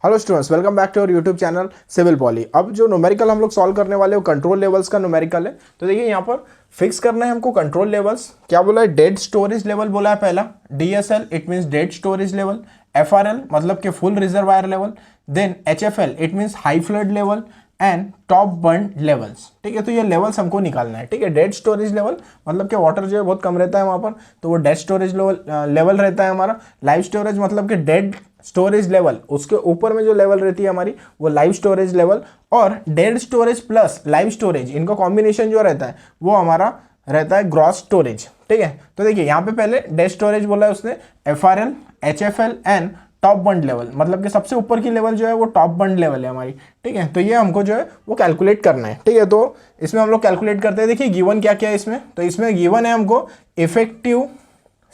Hello students, welcome back to our YouTube channel civil poly. अब जो numerical हम लोग सॉल्व करने वाले हो कंट्रोल लेवल्स का न्यूमेरिकल है। तो देखिए यहाँ पर फिक्स करना है हमको कंट्रोल लेवल्स। क्या बोला है? डेड स्टोरेज लेवल बोला है पहला। DSL it means dead storage level. FRL मतलब कि full reservoir level. Then HFL it means high flood level and top बर्न लेवल्स। ठीक है, तो ये लेवल्स हमको निकालना है। ठीक है, डेड स्टोरेज लेवल मतलब कि वाटर जो है बहुत कम रहता है वहाँ पर, तो वो डेड स्टोरेज लेवल रहता है हमारा। लाइव स्टोरेज मतलब कि डेड स्टोरेज लेवल, उसके ऊपर में जो लेवल रहती है हमारी वो लाइव स्टोरेज लेवल। और dead storage plus live storage, इनका कॉम्बिनेशन जो रहता है वो हमारा रहता है ग्रॉस स्टोरेज। ठीक है, तो देखिए यहाँ पे पहले डेड स्टोरेज बोला है उसने, FRL, HFL and top bund level, मतलब कि सबसे ऊपर की लेवल जो है वो टॉप बंड लेवल है हमारी। ठीक है, तो ये हमको जो है वो कैलकुलेट करना है। ठीक है, तो इसमें हम लोग कैलकुलेट करते हैं। देखिए गिवन क्या क्या है इसमें, तो इसमें गिवन है हमको इफेक्टिव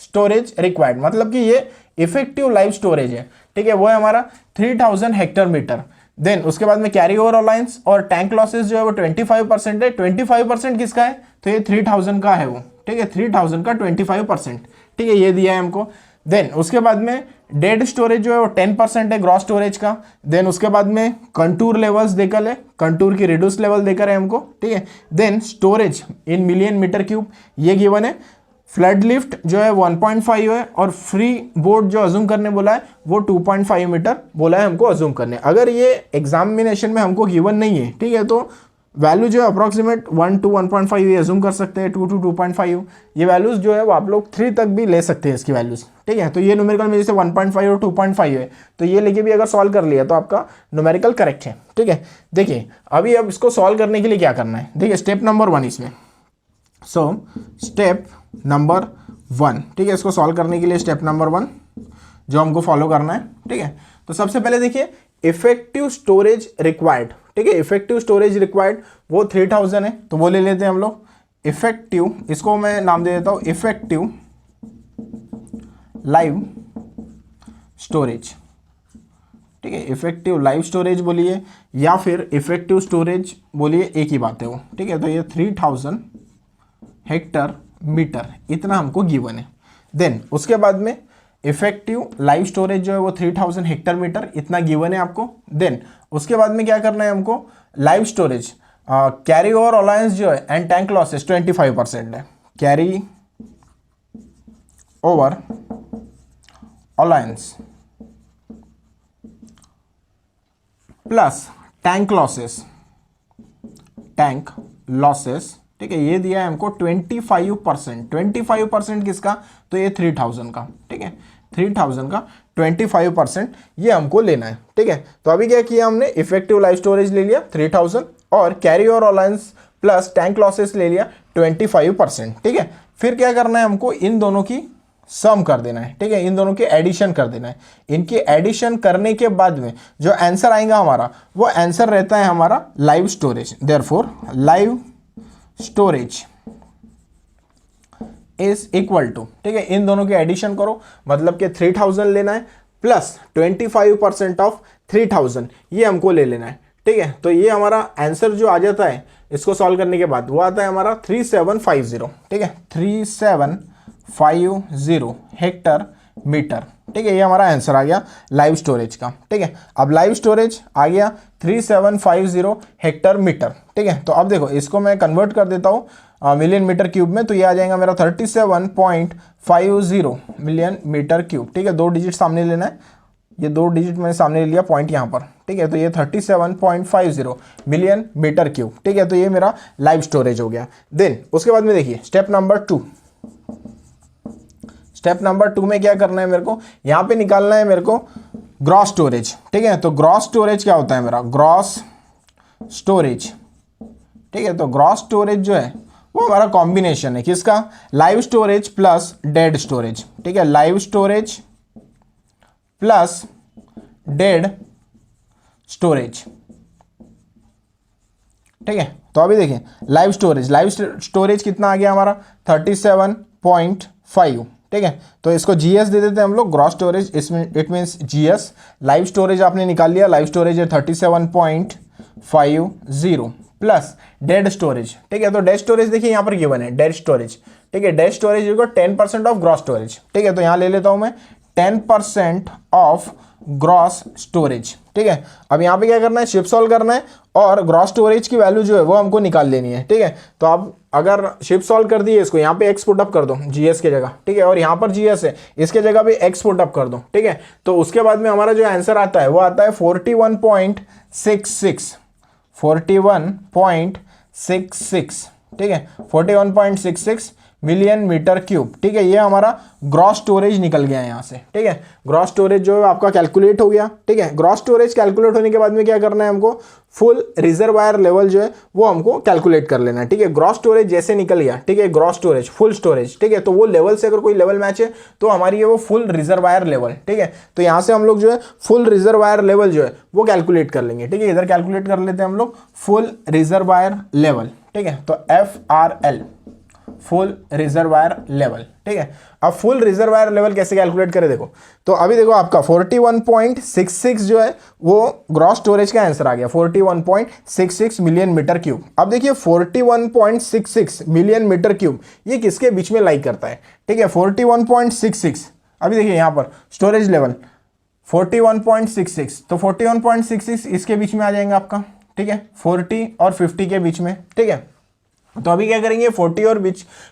स्टोरेज रिक्वायर्ड, मतलब कि ये इफेक्टिव लाइव स्टोरेज है। ठीक है, वो है हमारा 3000 हेक्टर मीटर। देन उसके बाद में कैरी ओवर अलाउंस और टैंक लॉसेस जो है वो 25% है। 25% किसका है? तो ये 3000 का है वो। ठीक है, 3000 का 25%। ठीक है, ये दिया है हमको। देन उसके बाद में डेड स्टोरेज जो है वो 10% है ग्रॉस स्टोरेज का। देन उसके बाद में कंटूर लेवल्स देकर है, कंटूर की रिड्यूस लेवल देकर है हमको। ठीक है, then storage in million meter cube ये गिवन है। फ्लड लिफ्ट जो है 1.5 है और फ्री बोर्ड जो अज्यूम करने बोला है वो 2.5 मीटर बोला है हमको अज्यूम करने। अगर ये एग्जामिनेशन में हमको गिवन नहीं है, ठीक है, तो वैल्यू जो है अप्रॉक्सीमेट 1 to 1.5 ये अज्यूम कर सकते हैं, 2 to 2.5 ये वैल्यूज जो है वो आप लोग 3 तक भी ले सकते हैं इसकी वैल्यूज। ठीक है, तो ये न्यूमेरिकल में जैसे 1.5 और 2.5 है, तो ये लेके भी अगर सॉल्व कर लिया तो आपका न्यूमेरिकल करेक्ट है। ठीक है, देखिए अभी अब इसको सॉल्व करने के लिए क्या करना है, देखिए स्टेप नंबर 1 इसमें। सो स्टेप नंबर 1, ठीक है, इसको सॉल्व करने के लिए स्टेप नंबर 1 जो हमको फॉलो करना है। ठीक है, तो सबसे पहले देखिए इफेक्टिव स्टोरेज रिक्वायर्ड। ठीक है, इफेक्टिव स्टोरेज रिक्वायर्ड वो 3000 है, तो वो ले लेते हैं हम लोग। इफेक्टिव, इसको मैं नाम दे देता हूं इफेक्टिव लाइव स्टोरेज। ठीक है, इफेक्टिव लाइव स्टोरेज बोलिए या फिर इफेक्टिव स्टोरेज बोलिए, एक ही बात है वो। ठीक है, तो ये 3000 हेक्टर मीटर इतना हमको गिवन है। देन उसके बाद में इफेक्टिव लाइव स्टोरेज जो है वो 3000 हेक्टर मीटर इतना गिवन है आपको। देन उसके बाद में क्या करना है हमको, live storage carry over allowance जो है एंड टैंक लॉसेस 25% है। Carry over allowance plus tank losses, tank losses. ठीक है, ये दिया है हमको 25%। 25% किसका? तो ये 3000 का। ठीक है, 3000 का 25% ये हमको लेना है। ठीक है, तो अभी क्या किया हमने, इफेक्टिव लाइव स्टोरेज ले लिया 3000 और carry over allowance plus tank losses ले लिया 25%। ठीक है, फिर क्या करना है हमको, इन दोनों की सम कर देना है। ठीक है, इन दोनों की एडिशन कर देना है। इनकी एडिशन करने के बाद में जो आंसर आएगा हमारा, वो आंसर रहता है हमारा live storage. Therefore live storage is equal to, ठीक है, इन दोनों के एडिशन करो, मतलब कि 3000 लेना है प्लस 25% ऑफ 3000 ये हमको ले लेना है। ठीक है, तो ये हमारा आंसर जो आ जाता है इसको सॉल्व करने के बाद वो आता है हमारा 3750। ठीक है, 3750 हेक्टर मीटर। ठीक है, ये हमारा आंसर आ गया लाइव स्टोरेज का। ठीक है, अब लाइव स्टोरेज आ गया 3750 हेक्टर मीटर। ठीक है, तो अब देखो इसको मैं कन्वर्ट कर देता हूँ मिलियन मीटर क्यूब में, तो ये आ जाएगा मेरा 37.50 मिलियन मीटर क्यूब। ठीक है, 2 डिजिट सामने लेना है, ये 2 डिजिट मैंने सामने लिया पॉइंट यहाँ पर। ठीक है, तो ये 37.50 मिलियन मीटर क्यूब। ठीक है, तो ये मेरा लाइव स्टोरेज हो गया। देन उसके बाद में देखिए स्टेप नंबर 2। स्टेप नंबर 2 में क्या करना है मेरे को, यहाँ पे निकालना है मेरे को ग्रॉस स्टोरेज। ठीक है, तो ग्रॉस स्टोरेज क्या होता है मेरा, ग्रॉस स्टोरेज। ठीक है, तो ग्रॉस स्टोरेज जो है वो हमारा कॉम्बिनेशन है किसका, live storage plus dead storage. ठीक है, live storage plus dead storage. ठीक है, तो अभी देखें लाइव स्टोरेज कितना आ गया हमारा 37.5। ठीक है, तो इसको जीएस दे देते हैं हम लोग, ग्रॉस स्टोरेज, इसमें it means GS. Live storage आपने निकाल लिया, लाइव स्टोरेज है 37.50 प्लस डेड स्टोरेज। ठीक है, तो डेड स्टोरेज देखिए यहाँ पर गिवन है डेड स्टोरेज। ठीक है, डेड स्टोरेज को 10% ऑफ ग्रॉस स्टोरेज। ठीक है, तो यहाँ ले लेता हूँ मैं 10% ऑफ ग्रॉस स्टोरेज। ठीक है, अब यहाँ पे क्या करना है, शिफ्ट सॉल्व करना है और ग्रॉस स्टोरेज की वैल्यू जो है वो हमको निकाल लेनी है। ठीक है, तो आप अगर शिफ्ट सॉल्व कर दिए इसको, यहाँ पे एक्स पुट अप कर दो जीएस के जगह। ठीक है, और यहाँ पर जीएस है, इसके जगह भी एक्स पुट अप कर दो। ठीक है, तो उसके बाद में हमारा जो आंसर आता है वो आता है 41.66, 41.66। ठीक है, 41.66 मिलियन मीटर क्यूब। ठीक है, ये हमारा ग्रॉस स्टोरेज निकल गया यहाँ से। ठीक है, ग्रॉस स्टोरेज जो है आपका कैलकुलेट हो गया। ठीक है, ग्रॉस स्टोरेज कैलकुलेट होने के बाद में क्या करना है हमको, फुल रिजर्वायर लेवल जो है वो हमको कैलकुलेट कर लेना है। ठीक है, ग्रॉस स्टोरेज जैसे निकल गया, ठीक है, ग्रॉस स्टोरेज फुल स्टोरेज। ठीक है, तो वो लेवल से अगर कोई लेवल मैच है तो हमारी ये वो फुल रिजर्वायर लेवल। ठीक है, तो यहाँ से हम लोग जो है फुल रिजर्वायर लेवल जो है वो कैलकुलेट कर लेंगे। ठीक है, इधर कैलकुलेट कर लेते हैं हम लोग फुल रिजर्वायर लेवल। ठीक है, तो FRL फुल रिजर्वायर लेवल। ठीक है, अब फुल रिजर्वायर लेवल कैसे कैलकुलेट करें देखो, तो अभी देखो आपका 41.66 जो है वो ग्रॉस स्टोरेज का आंसर आ गया, 41.66 मिलियन मीटर क्यूब। अब देखिए 41.66 मिलियन मीटर क्यूब ये किसके बीच में लाइक करता है। ठीक है, 41.66, अभी देखिए यहाँ पर स्टोरेज लेवल 41.66, तो 41.66 इसके बीच में आ जाएंगे आपका। ठीक है, 40 और 50 के बीच में। ठीक है, तो अभी क्या करेंगे, 40 और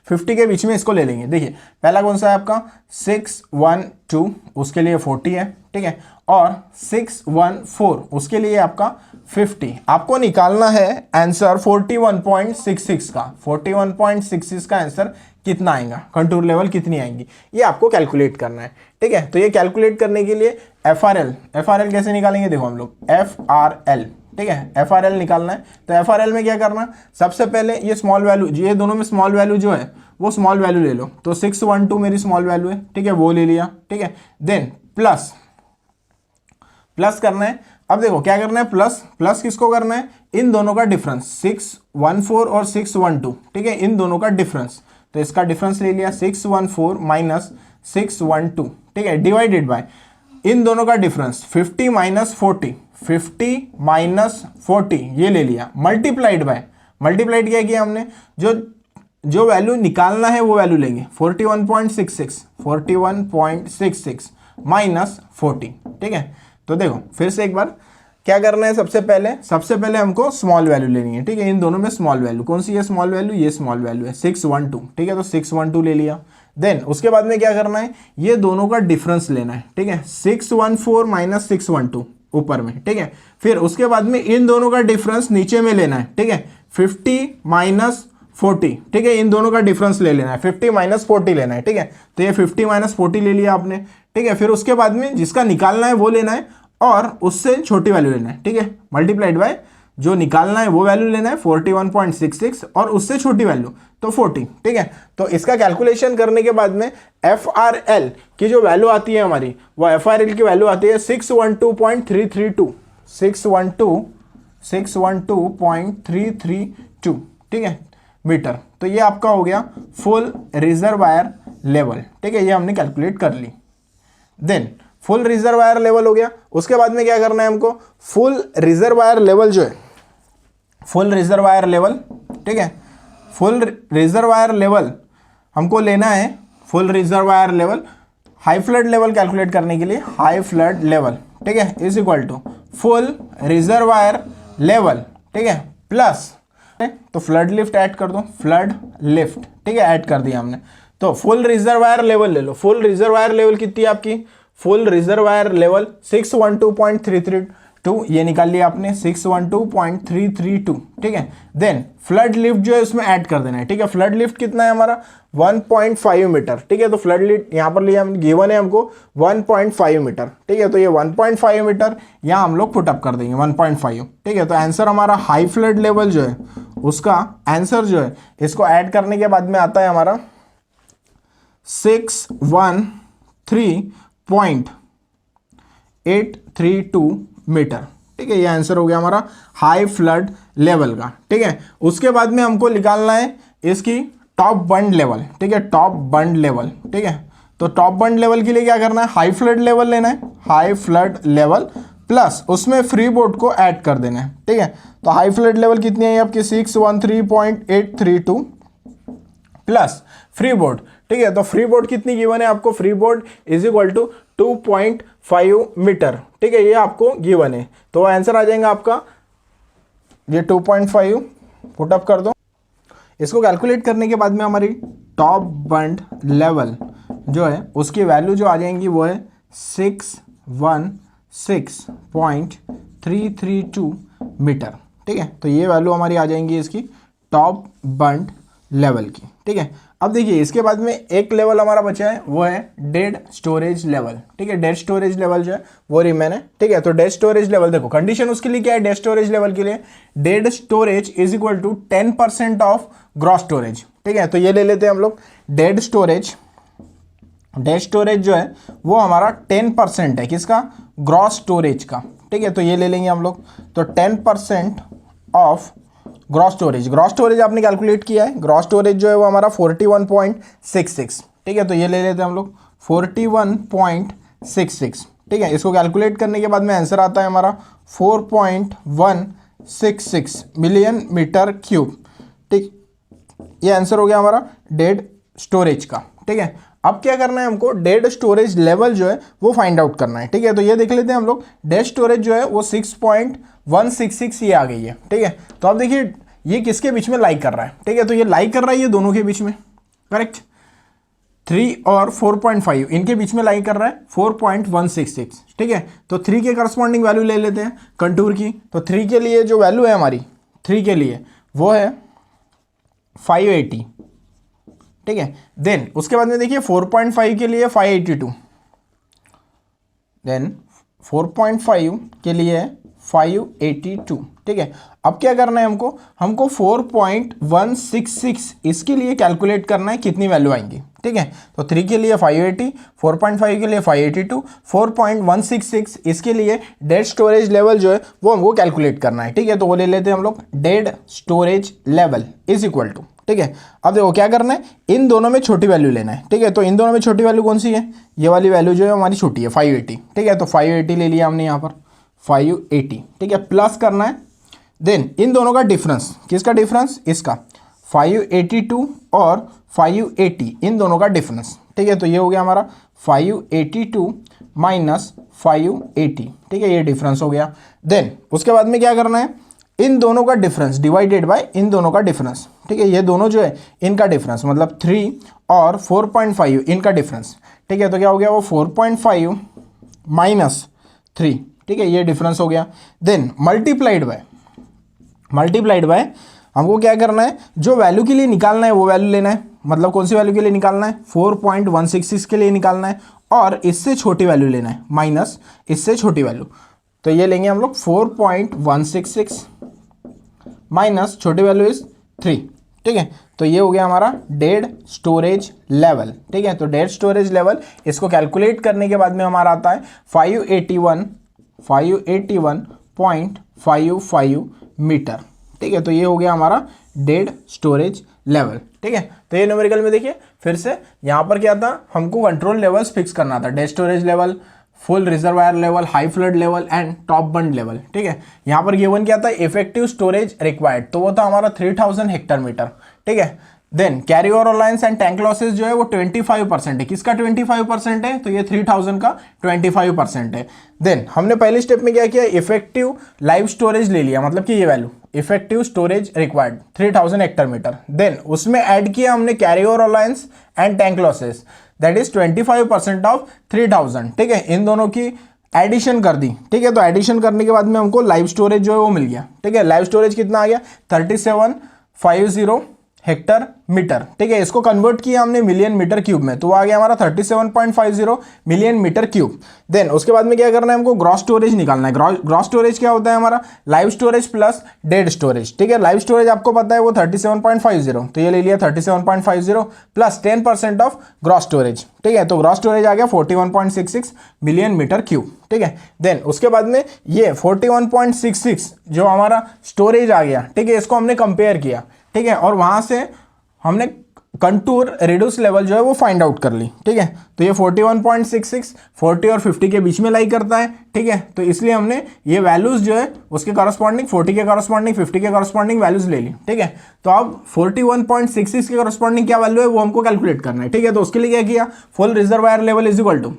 50 के बीच में इसको ले लेंगे। देखिए पहला कौन सा है आपका 612, उसके लिए 40 है। ठीक है, और 614 उसके लिए आपका 50। आपको निकालना है आंसर 41.66 का। 41.66 का आंसर कितना आएगा, कंटूर लेवल कितनी आएंगी, ये आपको कैलकुलेट करना है। ठीक है, तो ये कैलकुलेट करने के लिए FRL कैसे निकालेंगे, देखो हम लोग FRL। ठीक है, FRL निकालना है, तो FRL में क्या करना, सबसे पहले ये स्मॉल वैल्यू, ये दोनों में स्मॉल वैल्यू जो है वो स्मॉल वैल्यू ले लो। तो 612 मेरी स्मॉल वैल्यू है। ठीक है, वो ले लिया। ठीक है, देन प्लस करना है। अब देखो क्या करना है, प्लस किसको करना है, इन दोनों का डिफरेंस 614 और 612। ठीक है, इन दोनों का डिफरेंस, तो इसका डिफरेंस ले लिया 614 माइनस 612। ठीक है, डिवाइडेड बाय इन दोनों का डिफरेंस 50 माइनस 40, 50 माइनस 40 ये ले लिया, मल्टीप्लाइड क्या किया हमने, जो वैल्यू निकालना है वो वैल्यू लेंगे 41.66 माइनस 40। ठीक है, तो देखो फिर से एक बार क्या करना है, सबसे पहले हमको स्मॉल वैल्यू लेनी है। ठीक है, इन दोनों में स्मॉल वैल्यू कौन सी है, स्मॉल वैल्यू, ये स्मॉल वैल्यू है 612। ठीक है, तो 612 ले लिया। देन उसके बाद में क्या करना है, ये दोनों का डिफरेंस लेना है। ठीक है, 614 माइनस 612 ऊपर में। ठीक है, फिर उसके बाद में इन दोनों का डिफरेंस नीचे में लेना है। ठीक है, 50 माइनस 40। ठीक है, इन दोनों का डिफरेंस ले लेना है, 50 माइनस 40 लेना है। ठीक है, तो ये 50 माइनस 40 ले लिया आपने। ठीक है, फिर उसके बाद में जिसका निकालना है वो लेना है और उससे छोटी वैल्यू लेना है। ठीक है, मल्टीप्लाइड बाय जो निकालना है वो वैल्यू लेना है 41.66 और उससे छोटी वैल्यू तो 40। ठीक है, तो इसका कैलकुलेशन करने के बाद में FRL की जो वैल्यू आती है हमारी, वो FRL की वैल्यू आती है 612.332, 612.332। ठीक है, मीटर। तो ये आपका हो गया फुल रिजर्वायर लेवल। ठीक है, ये हमने कैलकुलेट कर ली। देन फुल रिजर्वायर लेवल हो गया, उसके बाद में क्या करना है हमको, फुल रिजर्वायर लेवल जो है, फुल रिजर्वायर लेवल। ठीक है, फुल रिजर्वायर लेवल हमको लेना है, full reservoir level high flood level calculate करने के लिए, हाई फ्लड लेवल। ठीक है, is equal to full reservoir level. ठीक है, प्लस तो फ्लड लिफ्ट ऐड कर दो, फ्लड लिफ्ट। ठीक है, ऐड कर दिया हमने, तो फुल रिजर्वायर लेवल ले लो। फुल रिजर्वायर लेवल कितनी है आपकी, फुल रिजर्वायर लेवल 612.332 ये निकाल लिया आपने, 612.332। ठीक है, देन फ्लड लिफ्ट जो है उसमें ऐड कर देना है। ठीक है, फ्लड लिफ्ट कितना है हमारा 1.5 मीटर। ठीक है, तो फ्लड लिफ्ट यहाँ पर लिया, गिवन है हमको 1.5 मीटर। ठीक है, तो ये 1.5 मीटर यहाँ हम लोग पुटअप कर देंगे 1.5। ठीक है, तो आंसर हमारा हाई फ्लड लेवल जो है उसका आंसर जो है इसको ऐड करने के बाद में आता है हमारा 613.832 मीटर। ठीक है, ये आंसर हो गया हमारा हाई फ्लड लेवल का। ठीक है, उसके बाद में हमको निकालना है इसकी टॉप बंड लेवल। ठीक है, टॉप बंड लेवल। ठीक है, तो टॉप बंड लेवल के लिए क्या करना है, हाई फ्लड लेवल लेना है, हाई फ्लड लेवल प्लस उसमें फ्री बोर्ड को ऐड कर देना है। ठीक है, तो हाई फ्लड लेवल कितनी है आपकी 613.832 प्लस फ्री बोर्ड। ठीक है, तो फ्री बोर्ड कितनी गिवन है आपको, free board is equal to 2.5 meter, ठीक है, ये आपको गिवन है। तो आंसर आ जाएगा आपका ये 2.5, पुटअप कर दो। इसको कैलकुलेट करने के बाद में हमारी टॉप बंड लेवल जो है उसकी वैल्यू जो आ जाएंगी वो है 616.332 मीटर, ठीक है। तो ये वैल्यू हमारी आ जाएंगी इसकी टॉप बंड लेवल की, ठीक है। अब देखिए इसके बाद में एक लेवल हमारा बचा है वो है डेड स्टोरेज लेवल, ठीक है। डेड स्टोरेज लेवल जो है वो रिमेन है, ठीक है। तो डेड स्टोरेज लेवल देखो कंडीशन उसके लिए क्या है, डेड स्टोरेज लेवल के लिए dead storage is equal to 10% of gross storage, ठीक है। तो ये ले लेते हैं हम लोग डेड स्टोरेज। डेड स्टोरेज जो है वो हमारा 10% है किसका, ग्रॉस स्टोरेज का, ठीक है। तो ये ले लेंगे हम लोग। तो 10% of gross storage, gross storage आपने कैलकुलेट किया है, ग्रॉस स्टोरेज जो है वो हमारा 41.66, ठीक है। तो ये ले लेते हैं हम लोग 41.66, ठीक है। इसको कैलकुलेट करने के बाद में आंसर आता है हमारा 4.166 मिलियन मीटर क्यूब, ठीक। ये आंसर हो गया हमारा डेड स्टोरेज का, ठीक है। अब क्या करना है हमको, डेड स्टोरेज लेवल जो है वो फाइंड आउट करना है, ठीक है। तो ये देख लेते हैं हम लोग, डेड स्टोरेज जो है वो 6.166 ये आ गई है, ठीक है। तो अब देखिए ये किसके बीच में लाइक कर रहा है, ठीक है। तो ये लाइक कर रहा है ये दोनों के बीच में, करेक्ट। 3 और 4.5 इनके बीच में लाइक कर रहा है 4.166, ठीक है। तो 3 के करस्पॉन्डिंग वैल्यू ले लेते हैं कंटूर की। तो 3 के लिए जो वैल्यू है हमारी 3 के लिए वो है 580, ठीक है। देन उसके बाद में देखिए 4.5 के लिए 582, देन 4.5 के लिए 582, ठीक है। अब क्या करना है हमको, हमको 4.166 इसके लिए कैलकुलेट करना है कितनी वैल्यू आएंगी, ठीक है। तो 3 के लिए 580, 4.5 के लिए 582, 4.166 इसके लिए डेड स्टोरेज लेवल जो है वो हमको कैलकुलेट करना है, ठीक है। तो वो ले लेते हैं हम लोग, dead storage level is equal to, ठीक है। अब देखो क्या करना है, इन दोनों में छोटी वैल्यू लेना है, ठीक है। तो इन दोनों में छोटी वैल्यू कौन सी है, ये वाली वैल्यू जो है हमारी छोटी है 580, ठीक है। तो 580 ले लिया हमने यहाँ पर 580, ठीक है। प्लस करना है, देन इन दोनों का डिफरेंस, किसका डिफरेंस, इसका 582 और 580 इन दोनों का डिफरेंस, ठीक है। तो ये हो गया हमारा 582 माइनस 580, ठीक है, ये डिफरेंस हो गया। देन उसके बाद में क्या करना है, इन दोनों का डिफरेंस डिवाइडेड बाय इन दोनों का डिफरेंस, ठीक है। ये दोनों जो है इनका डिफरेंस मतलब 3 और 4.5 इनका डिफरेंस, ठीक है। तो क्या हो गया, वो 4.5 माइनस 3, ठीक है, ये डिफरेंस हो गया। देन मल्टीप्लाइड बाय हमको क्या करना है, जो वैल्यू के लिए निकालना है वो वैल्यू लेना है, मतलब कौन सी वैल्यू के लिए निकालना है, 4.166 के लिए निकालना है, और इससे छोटी वैल्यू लेना है माइनस इससे छोटी वैल्यू। तो ये लेंगे हम लोग 4.166 माइनस छोटी वैल्यू इज 3, ठीक है। तो ये हो गया हमारा डेड स्टोरेज लेवल, ठीक है। तो डेड स्टोरेज लेवल इसको कैलकुलेट करने के बाद में हमारा आता है 581.55 मीटर, ठीक है। तो ये हो गया हमारा डेड स्टोरेज लेवल, ठीक है। तो ये न्यूमेरिकल में देखिए फिर से यहाँ पर क्या था, हमको कंट्रोल लेवल्स फिक्स करना था, dead storage level, full reservoir level, high flood level and top bund level, ठीक है। यहाँ पर गिवन क्या था, इफेक्टिव स्टोरेज रिक्वायर्ड, तो वो था हमारा 3000 हेक्टर मीटर, ठीक है। Then carry over allowance and tank losses जो है वो 25% है, किसका 25% है, तो ये 3000 का 25% है। देन हमने पहले स्टेप में क्या किया, इफेक्टिव लाइव स्टोरेज ले लिया, मतलब कि ये value effective storage required 3000 hectare meter. Then उसमें ऐड किया हमने carry over allowance and tank losses, that is 25% of 3000, ठीक है। इन दोनों की एडिशन कर दी, ठीक है। तो एडिशन करने के बाद में हमको लाइव स्टोरेज जो है वो मिल गया, ठीक है। लाइव स्टोरेज कितना आ गया, 3750 हेक्टर मीटर, ठीक है। इसको कन्वर्ट किया हमने मिलियन मीटर क्यूब में, तो वो आ गया हमारा 37.50 मिलियन मीटर क्यूब। देन उसके बाद में क्या करना है, हमको ग्रॉस स्टोरेज निकालना है। ग्रॉस स्टोरेज क्या होता है हमारा, live storage plus dead storage, ठीक है। लाइव स्टोरेज आपको पता है वो 37.50, तो ये ले लिया 37.50 प्लस 10% ऑफ ग्रॉस स्टोरेज, ठीक है। तो ग्रॉस स्टोरेज आ गया 41.66 मिलियन मीटर क्यूब, ठीक है। देन उसके बाद में ये 41.66 जो हमारा स्टोरेज आ गया, ठीक है, इसको हमने कंपेयर किया, ठीक है, और वहां से हमने कंटूर रिड्यूस लेवल जो है वो फाइंड आउट कर ली, ठीक है। तो ये 41.66 40 और 50 के बीच में लाई करता है, ठीक है। तो इसलिए हमने ये वैल्यूज जो है उसके करस्पॉन्डिंग 40 के करस्पॉन्डिंग 50 के करस्पॉन्डिंग वैल्यूज ले ली, ठीक है। तो अब 41.66 के करस्पॉन्डिंग क्या वैल्यू है वो हमको कैलकुलेट करना है, ठीक है। तो उसके लिए क्या किया, full reservoir level is equal to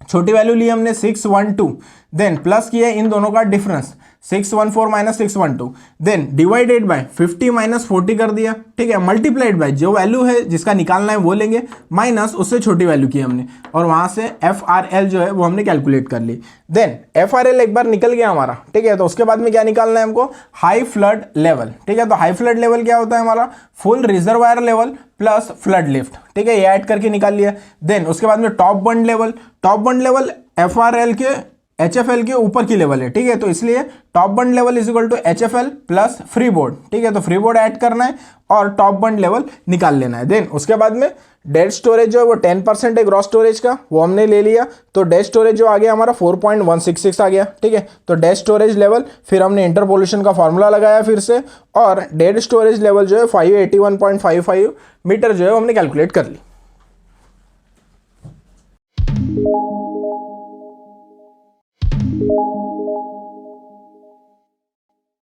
छोटी वैल्यू ली हमने 612, देन प्लस किया इन दोनों का difference 614 minus 612, then divided by 50 minus 40 कर दिया, ठीक है, मल्टीप्लाइड बाय जो वैल्यू है जिसका निकालना है वो लेंगे, माइनस उससे छोटी वैल्यू की हमने, और वहां से FRL जो है वो हमने कैलकुलेट कर ली। देन FRL एक बार निकल गया हमारा, ठीक है, तो उसके बाद में क्या निकालना है हमको, हाई फ्लड लेवल, ठीक है। तो हाई फ्लड लेवल क्या होता है हमारा, full reservoir level plus flood lift, ठीक है, ये ऐड करके निकाल लिया। देन उसके बाद में top bund level, top bund level FRL के HFL के ऊपर की लेवल है, ठीक है, तो इसलिए top bund level is equal to HFL plus free board, ठीक है, तो फ्री बोर्ड ऐड करना है और टॉप बंड लेवल निकाल लेना है। देन उसके बाद में डेड स्टोरेज जो है वो 10% है ग्रॉस स्टोरेज का, वो हमने ले लिया, तो डेड स्टोरेज जो आ गया हमारा 4.166 आ गया, ठीक है। तो डेड स्टोरेज लेवल, फिर हमने इंटरपोलेशन का फॉर्मूला लगाया फिर से, और डेड स्टोरेज लेवल जो है 581.55 मीटर जो है हमने कैलकुलेट कर ली।